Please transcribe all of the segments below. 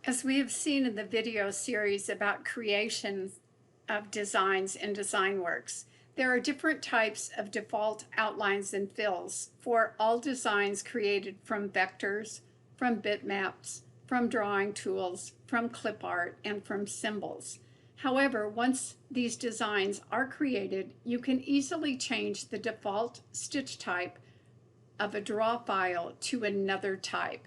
As we have seen in the video series about creation of designs in DesignWorks, there are different types of default outlines and fills for all designs created from vectors, from bitmaps, from drawing tools, from clip art, and from symbols. However, once these designs are created, you can easily change the default stitch type of a draw file to another type.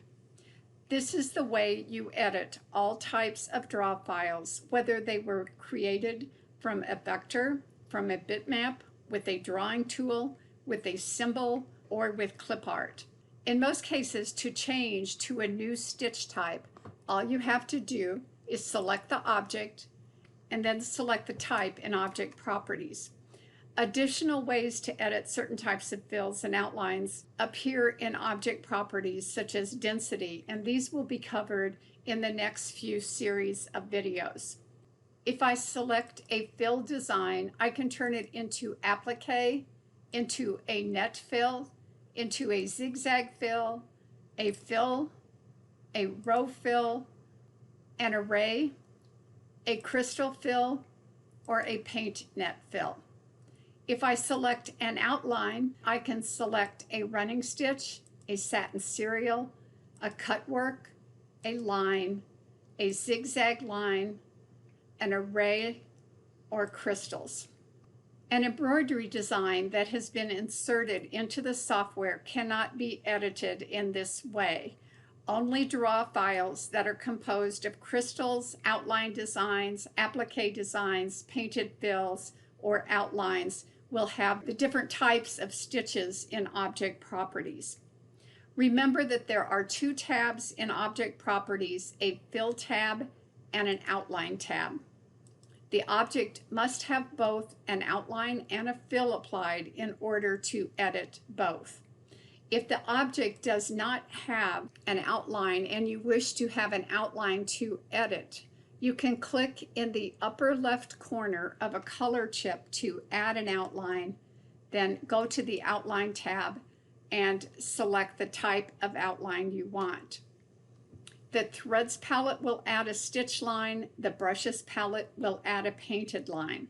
This is the way you edit all types of draw files, whether they were created from a vector, from a bitmap, with a drawing tool, with a symbol, or with clip art. In most cases, to change to a new stitch type, all you have to do is select the object and then select the type in Object Properties. Additional ways to edit certain types of fills and outlines appear in Object Properties, such as density, and these will be covered in the next few series of videos. If I select a fill design, I can turn it into applique, into a net fill, into a zigzag fill, a row fill, an array, a crystal fill, or a paint net fill. If I select an outline, I can select a running stitch, a satin serial, a cut work, a line, a zigzag line, an array, or crystals. An embroidery design that has been inserted into the software cannot be edited in this way. Only draw files that are composed of crystals, outline designs, applique designs, painted fills, or outlines will have the different types of stitches in Object Properties. Remember that there are two tabs in Object Properties, a Fill tab and an Outline tab. The object must have both an outline and a fill applied in order to edit both. If the object does not have an outline and you wish to have an outline to edit, you can click in the upper left corner of a color chip to add an outline, then go to the Outline tab and select the type of outline you want. The Threads palette will add a stitch line. The Brushes palette will add a painted line.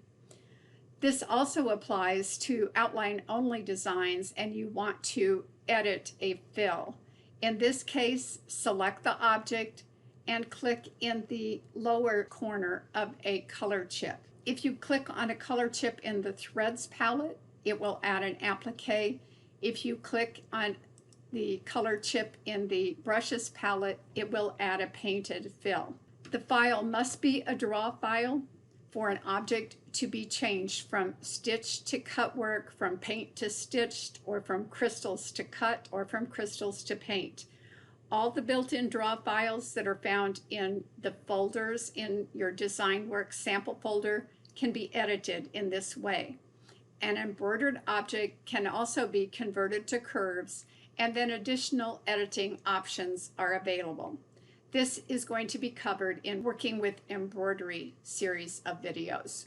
This also applies to outline-only designs and you want to edit a fill. In this case, select the object and click in the lower corner of a color chip. If you click on a color chip in the Threads palette, it will add an applique. If you click on the color chip in the Brushes palette, it will add a painted fill. The file must be a draw file for an object to be changed from stitch to cut work, from paint to stitched, or from crystals to cut, or from crystals to paint. All the built-in draw files that are found in the folders in your DesignWorks sample folder can be edited in this way. An embroidered object can also be converted to curves, and then additional editing options are available. This is going to be covered in Working with Embroidery series of videos.